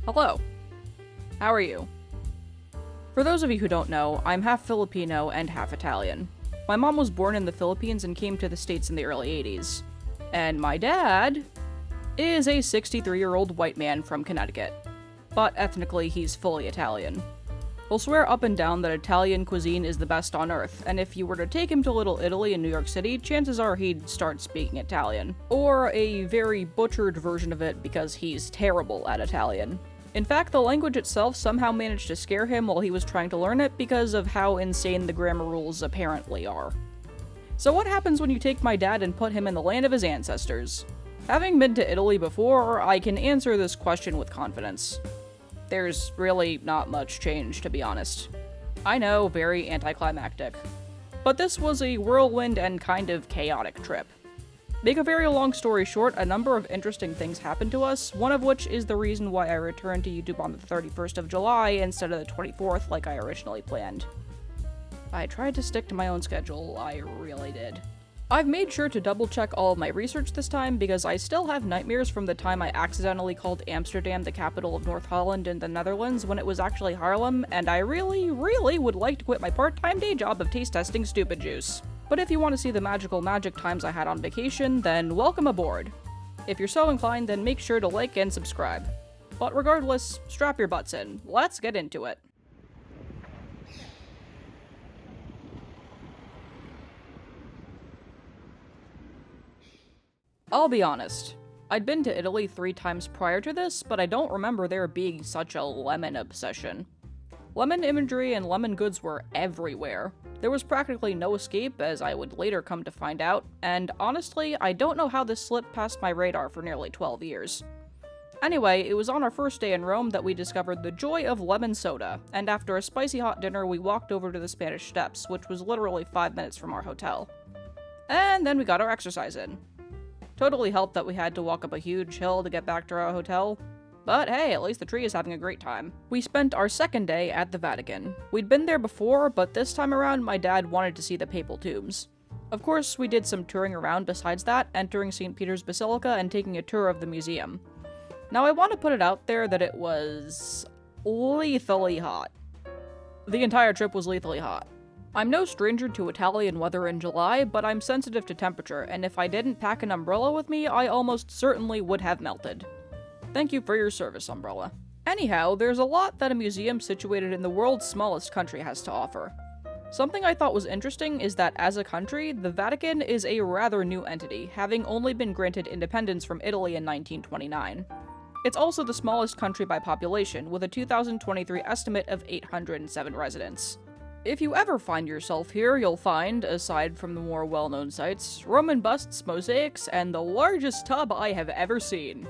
Hello. How are you? For those of you who don't know, I'm half Filipino and half Italian. My mom was born in the Philippines and came to the States in the early 80s. And my dad is a 63-year-old white man from Connecticut. But ethnically, he's fully Italian. He'll swear up and down that Italian cuisine is the best on earth, and if you were to take him to Little Italy in New York City, chances are he'd start speaking Italian. Or a very butchered version of it because he's terrible at Italian. In fact, the language itself somehow managed to scare him while he was trying to learn it because of how insane the grammar rules apparently are. So what happens when you take my dad and put him in the land of his ancestors? Having been to Italy before, I can answer this question with confidence. There's really not much change, to be honest. I know, very anticlimactic. But this was a whirlwind and kind of chaotic trip. Make a very long story short, a number of interesting things happened to us, one of which is the reason why I returned to YouTube on the 31st of July instead of the 24th like I originally planned. I tried to stick to my own schedule, I really did. I've made sure to double check all of my research this time because I still have nightmares from the time I accidentally called Amsterdam the capital of North Holland in the Netherlands when it was actually Haarlem, and I really would like to quit my part-time day job of taste testing stupid juice. But if you want to see the magic times I had on vacation, then welcome aboard. If you're so inclined, then make sure to like and subscribe. But regardless, strap your butts in. Let's get into it. I'll be honest. I'd been to Italy 3 times prior to this, but I don't remember there being such a lemon obsession. Lemon imagery and lemon goods were everywhere. There was practically no escape, as I would later come to find out, and honestly, I don't know how this slipped past my radar for nearly 12 years. Anyway, it was on our first day in Rome that we discovered the joy of lemon soda, and after a spicy hot dinner, we walked over to the Spanish Steps, which was literally 5 minutes from our hotel. And then we got our exercise in. Totally helped that we had to walk up a huge hill to get back to our hotel. But hey, at least the tree is having a great time. We spent our second day at the Vatican. We'd been there before, but this time around my dad wanted to see the papal tombs. Of course, we did some touring around besides that, entering St. Peter's Basilica and taking a tour of the museum. Now I want to put it out there that it was lethally hot. The entire trip was lethally hot. I'm no stranger to Italian weather in July, but I'm sensitive to temperature, and if I didn't pack an umbrella with me, I almost certainly would have melted. Thank you for your service, umbrella. Anyhow, there's a lot that a museum situated in the world's smallest country has to offer. Something I thought was interesting is that as a country, the Vatican is a rather new entity, having only been granted independence from Italy in 1929. It's also the smallest country by population, with a 2023 estimate of 807 residents. If you ever find yourself here, you'll find, aside from the more well-known sites, Roman busts, mosaics, and the largest tub I have ever seen.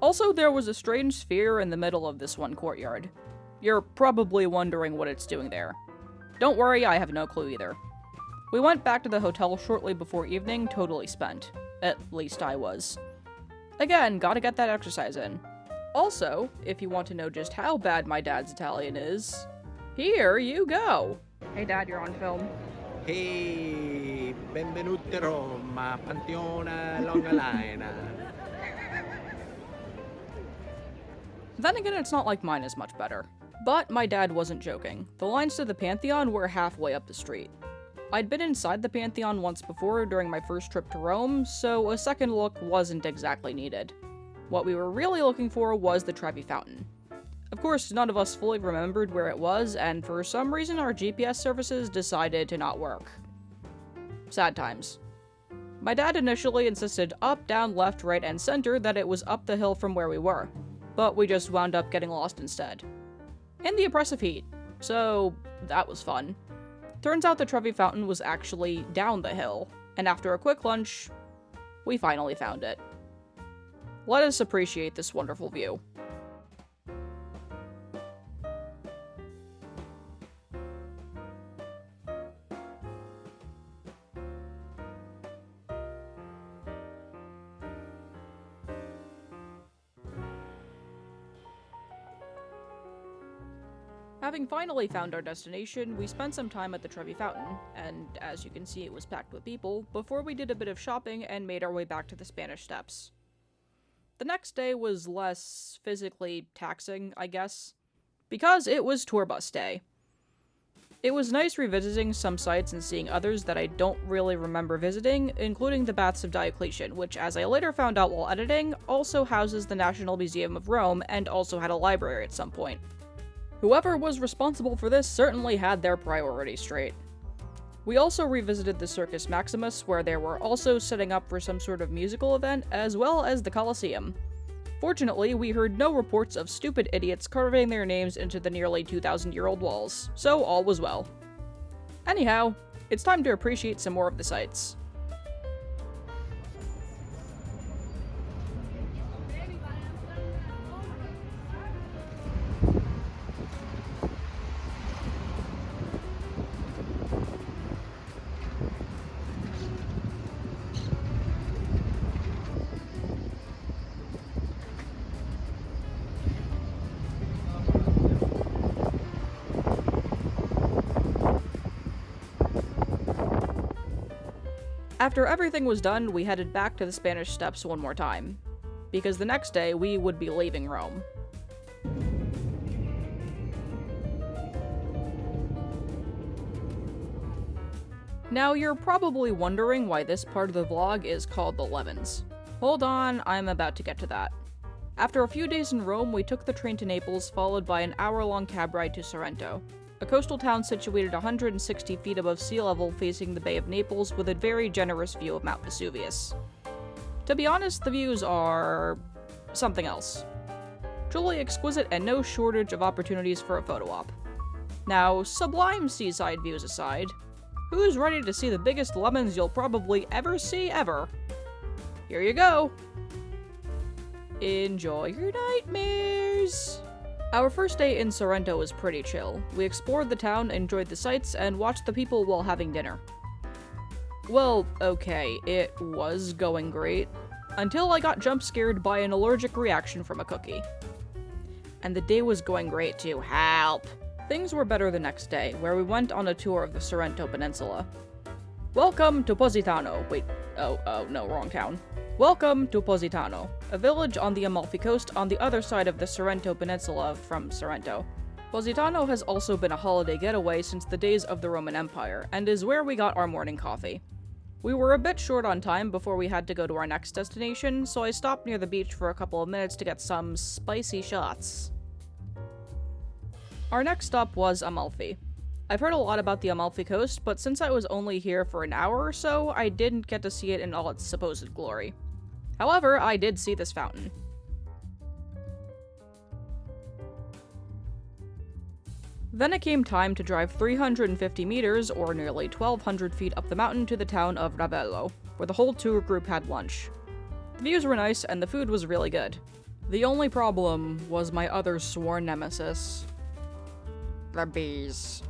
Also, there was a strange sphere in the middle of this one courtyard. You're probably wondering what it's doing there. Don't worry, I have no clue either. We went back to the hotel shortly before evening, totally spent. At least I was. Again, gotta get that exercise in. Also, if you want to know just how bad my dad's Italian is, here you go! Hey Dad, you're on film. Hey, benvenuti a Roma, Pantheona, Longa Lina. Then again, it's not like mine is much better. But my dad wasn't joking. The lines to the Pantheon were halfway up the street. I'd been inside the Pantheon once before during my first trip to Rome, so a second look wasn't exactly needed. What we were really looking for was the Trevi Fountain. Of course, none of us fully remembered where it was, and for some reason our GPS services decided to not work. Sad times. My dad initially insisted up, down, left, right, and center that it was up the hill from where we were, but we just wound up getting lost instead. In the oppressive heat, so that was fun. Turns out the Trevi Fountain was actually down the hill, and after a quick lunch, we finally found it. Let us appreciate this wonderful view. Having finally found our destination, we spent some time at the Trevi Fountain, and as you can see it was packed with people, before we did a bit of shopping and made our way back to the Spanish Steps. The next day was less physically taxing, I guess, because it was tour bus day. It was nice revisiting some sites and seeing others that I don't really remember visiting, including the Baths of Diocletian, which, as I later found out while editing, also houses the National Museum of Rome and also had a library at some point. Whoever was responsible for this certainly had their priorities straight. We also revisited the Circus Maximus, where they were also setting up for some sort of musical event, as well as the Colosseum. Fortunately, we heard no reports of stupid idiots carving their names into the nearly 2,000-year-old walls, so all was well. Anyhow, it's time to appreciate some more of the sights. After everything was done, we headed back to the Spanish Steps one more time, because the next day we would be leaving Rome. Now, you're probably wondering why this part of the vlog is called the Lemons. Hold on, I'm about to get to that. After a few days in Rome, we took the train to Naples, followed by an hour-long cab ride to Sorrento, a coastal town situated 160 feet above sea level facing the Bay of Naples with a very generous view of Mount Vesuvius. To be honest, the views are something else. Truly exquisite and no shortage of opportunities for a photo op. Now, sublime seaside views aside, who's ready to see the biggest lemons you'll probably ever see ever? Here you go! Enjoy your nightmares! Our first day in Sorrento was pretty chill. We explored the town, enjoyed the sights, and watched the people while having dinner. Well, okay, it was going great, until I got jump scared by an allergic reaction from a cookie. And the day was going great too, help! Things were better the next day, where we went on a tour of the Sorrento Peninsula. Welcome to Positano. Wait, no, wrong town. Welcome to Positano, a village on the Amalfi Coast on the other side of the Sorrento Peninsula from Sorrento. Positano has also been a holiday getaway since the days of the Roman Empire, and is where we got our morning coffee. We were a bit short on time before we had to go to our next destination, so I stopped near the beach for a couple of minutes to get some spicy shots. Our next stop was Amalfi. I've heard a lot about the Amalfi Coast, but since I was only here for an hour or so, I didn't get to see it in all its supposed glory. However, I did see this fountain. Then it came time to drive 350 meters, or nearly 1,200 feet up the mountain to the town of Ravello, where the whole tour group had lunch. The views were nice, and the food was really good. The only problem was my other sworn nemesis. The bees.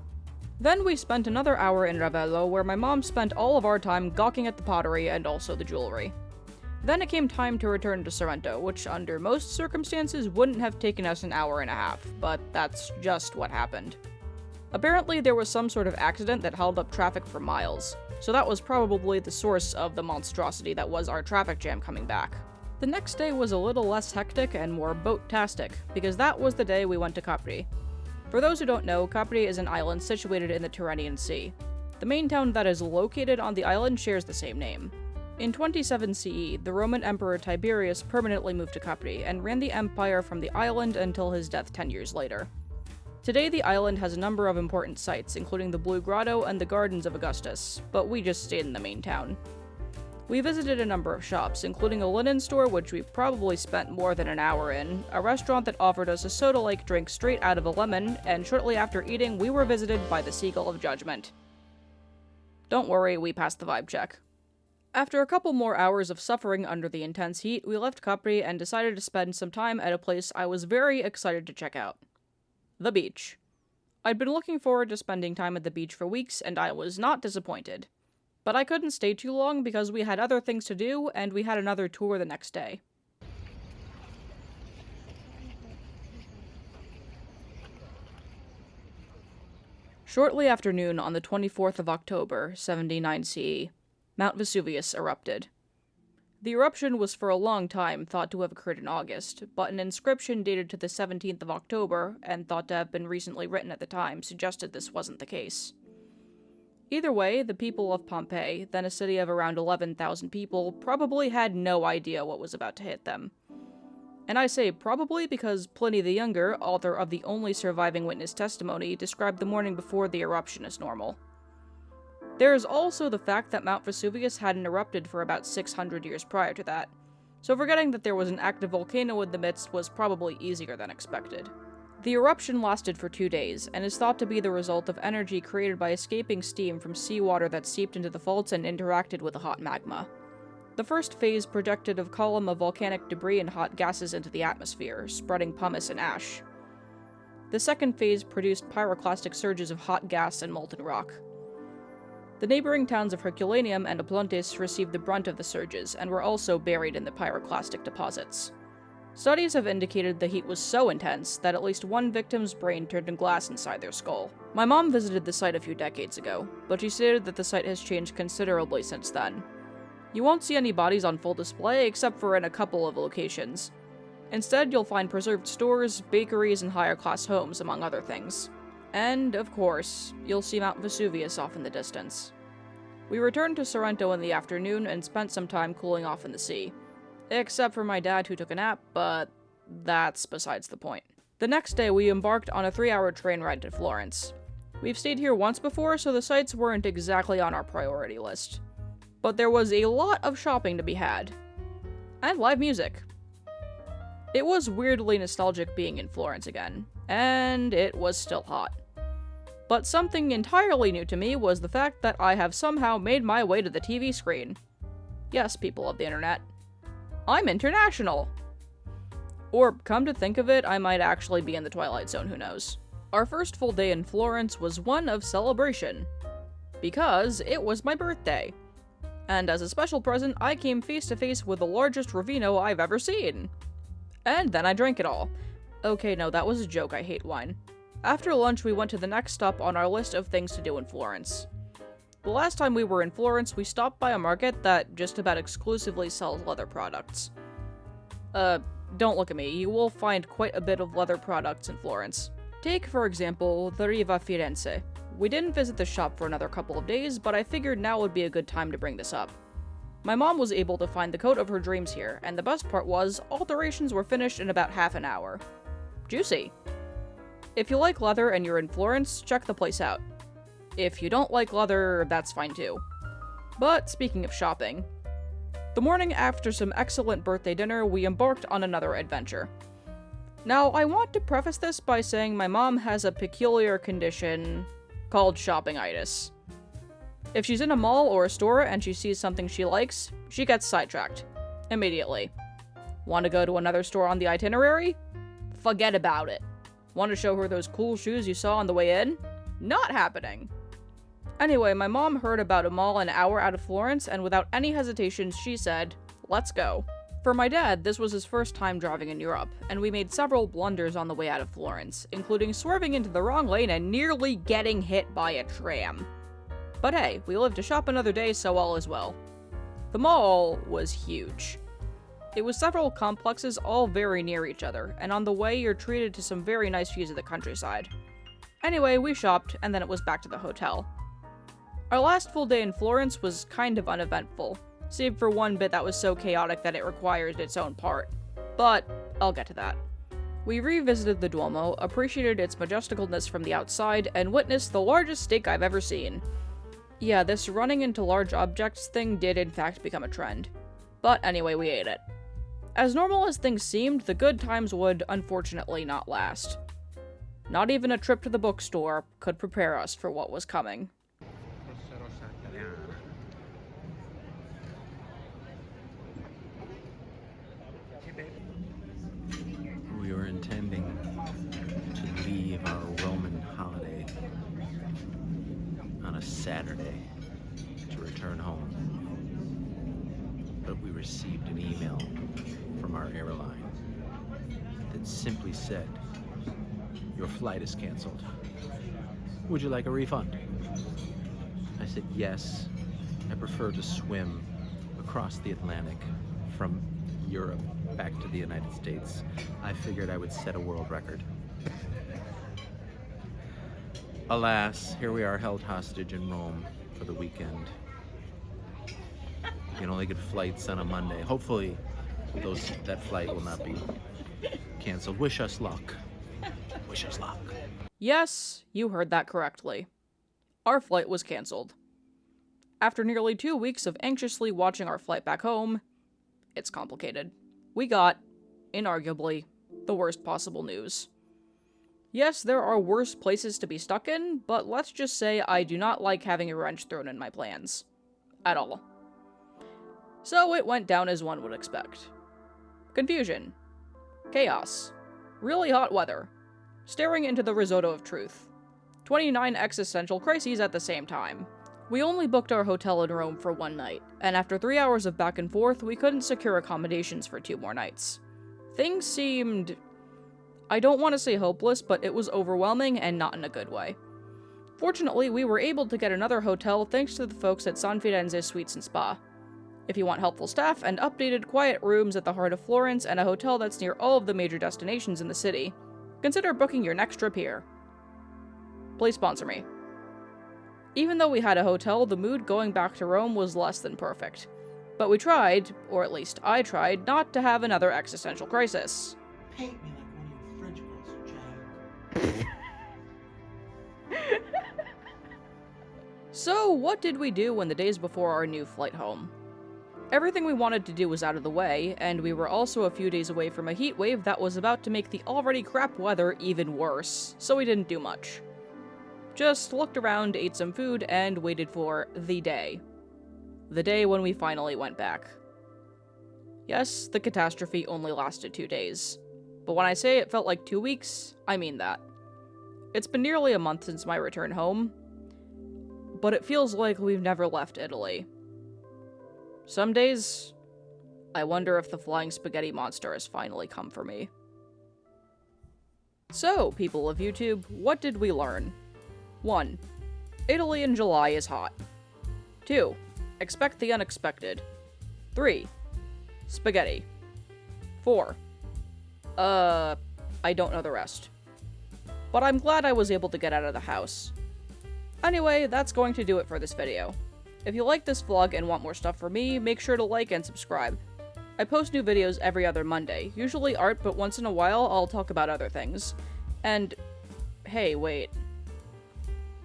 Then we spent another hour in Ravello, where my mom spent all of our time gawking at the pottery and also the jewelry. Then it came time to return to Sorrento, which under most circumstances wouldn't have taken us an hour and a half, but that's just what happened. Apparently there was some sort of accident that held up traffic for miles, so that was probably the source of the monstrosity that was our traffic jam coming back. The next day was a little less hectic and more boat-tastic, because that was the day we went to Capri. For those who don't know, Capri is an island situated in the Tyrrhenian Sea. The main town that is located on the island shares the same name. In 27 CE, the Roman Emperor Tiberius permanently moved to Capri and ran the empire from the island until his death 10 years later. Today, the island has a number of important sites, including the Blue Grotto and the Gardens of Augustus, but we just stayed in the main town. We visited a number of shops, including a linen store which we probably spent more than an hour in, a restaurant that offered us a soda-like drink straight out of a lemon, and shortly after eating, we were visited by the Seagull of Judgment. Don't worry, we passed the vibe check. After a couple more hours of suffering under the intense heat, we left Capri and decided to spend some time at a place I was very excited to check out. The beach. I'd been looking forward to spending time at the beach for weeks, and I was not disappointed. But I couldn't stay too long because we had other things to do, and we had another tour the next day. Shortly after noon on the 24th of October, 79 CE, Mount Vesuvius erupted. The eruption was for a long time thought to have occurred in August, but an inscription dated to the 17th of October, and thought to have been recently written at the time, suggested this wasn't the case. Either way, the people of Pompeii, then a city of around 11,000 people, probably had no idea what was about to hit them. And I say probably because Pliny the Younger, author of the only surviving witness testimony, described the morning before the eruption as normal. There is also the fact that Mount Vesuvius hadn't erupted for about 600 years prior to that, so forgetting that there was an active volcano in the midst was probably easier than expected. The eruption lasted for 2 days, and is thought to be the result of energy created by escaping steam from seawater that seeped into the faults and interacted with the hot magma. The first phase projected a column of volcanic debris and hot gases into the atmosphere, spreading pumice and ash. The second phase produced pyroclastic surges of hot gas and molten rock. The neighboring towns of Herculaneum and Oplontis received the brunt of the surges, and were also buried in the pyroclastic deposits. Studies have indicated the heat was so intense that at least one victim's brain turned to glass inside their skull. My mom visited the site a few decades ago, but she stated that the site has changed considerably since then. You won't see any bodies on full display except for in a couple of locations. Instead, you'll find preserved stores, bakeries, and higher-class homes, among other things. And, of course, you'll see Mount Vesuvius off in the distance. We returned to Sorrento in the afternoon and spent some time cooling off in the sea. Except for my dad who took a nap, but that's besides the point. The next day, we embarked on a 3-hour train ride to Florence. We've stayed here once before, so the sites weren't exactly on our priority list. But there was a lot of shopping to be had. And live music. It was weirdly nostalgic being in Florence again, and it was still hot. But something entirely new to me was the fact that I have somehow made my way to the TV screen. Yes, people of the internet. I'm international! Or, come to think of it, I might actually be in the Twilight Zone, who knows. Our first full day in Florence was one of celebration. Because it was my birthday. And as a special present, I came face to face with the largest Ravino I've ever seen. And then I drank it all. Okay, no, that was a joke, I hate wine. After lunch, we went to the next stop on our list of things to do in Florence. The last time we were in Florence, we stopped by a market that just about exclusively sells leather products. Don't look at me, you will find quite a bit of leather products in Florence. Take, for example, the Riva Firenze. We didn't visit the shop for another couple of days, but I figured now would be a good time to bring this up. My mom was able to find the coat of her dreams here, and the best part was, alterations were finished in about half an hour. Juicy. If you like leather and you're in Florence, check the place out. If you don't like leather, that's fine too. But speaking of shopping, the morning after some excellent birthday dinner, we embarked on another adventure. Now, I want to preface this by saying my mom has a peculiar condition called shoppingitis. If she's in a mall or a store and she sees something she likes, she gets sidetracked. Immediately. Want to go to another store on the itinerary? Forget about it. Want to show her those cool shoes you saw on the way in? Not happening. Anyway, my mom heard about a mall an hour out of Florence, and without any hesitation, she said, "Let's go." For my dad, this was his first time driving in Europe, and we made several blunders on the way out of Florence, including swerving into the wrong lane and nearly getting hit by a tram. But hey, we live to shop another day, so all is well. The mall was huge. It was several complexes all very near each other, and on the way you're treated to some very nice views of the countryside. Anyway, we shopped, and then it was back to the hotel. Our last full day in Florence was kind of uneventful, save for one bit that was so chaotic that it required its own part. But I'll get to that. We revisited the Duomo, appreciated its majesticalness from the outside, and witnessed the largest steak I've ever seen. Yeah, this running into large objects thing did in fact become a trend. But anyway, we ate it. As normal as things seemed, the good times would, unfortunately, not last. Not even a trip to the bookstore could prepare us for what was coming. We were intending to leave our Roman holiday on a Saturday to return home. But we received an email from our airline that simply said, "Your flight is canceled. Would you like a refund?" I said, "Yes, I prefer to swim across the Atlantic from Europe back to the United States, I figured I would set a world record. Alas, here we are held hostage in Rome for the weekend. You can only get flights on a Monday. Hopefully, that flight will not be canceled. Wish us luck. Wish us luck. Yes, you heard that correctly. Our flight was canceled. After nearly 2 weeks of anxiously watching our flight back home, it's complicated. We got, inarguably, the worst possible news. Yes, there are worse places to be stuck in, but let's just say I do not like having a wrench thrown in my plans. At all. So it went down as one would expect. Confusion. Chaos. Really hot weather. Staring into the risotto of truth. 29 existential crises at the same time. We only booked our hotel in Rome for 1 night, and after 3 hours of back and forth, we couldn't secure accommodations for 2 more nights. Things seemed... I don't want to say hopeless, but it was overwhelming and not in a good way. Fortunately, we were able to get another hotel thanks to the folks at San Firenze Suites and Spa. If you want helpful staff and updated, quiet rooms at the heart of Florence and a hotel that's near all of the major destinations in the city, consider booking your next trip here. Please sponsor me. Even though we had a hotel, the mood going back to Rome was less than perfect. But we tried, or at least I tried, not to have another existential crisis. Paint me like one of your French girls, Jack. So, what did we do in the days before our new flight home? Everything we wanted to do was out of the way, and we were also a few days away from a heat wave that was about to make the already crap weather even worse, so we didn't do much. Just looked around, ate some food, and waited for the day. The day when we finally went back. Yes, the catastrophe only lasted 2 days. But when I say it felt like 2 weeks, I mean that. It's been nearly a month since my return home, but it feels like we've never left Italy. Some days, I wonder if the flying spaghetti monster has finally come for me. So, people of YouTube, what did we learn? 1. Italy in July is hot. 2. Expect the unexpected. 3. Spaghetti. 4. I don't know the rest. But I'm glad I was able to get out of the house. Anyway, that's going to do it for this video. If you like this vlog and want more stuff from me, make sure to like and subscribe. I post new videos every other Monday, usually art, but once in a while I'll talk about other things. And, hey, wait.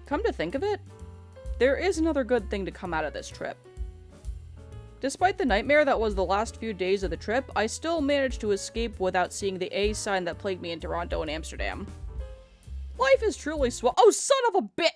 Come to think of it, there is another good thing to come out of this trip. Despite the nightmare that was the last few days of the trip, I still managed to escape without seeing the A sign that plagued me in Toronto and Amsterdam. Life is truly oh, son of a bit!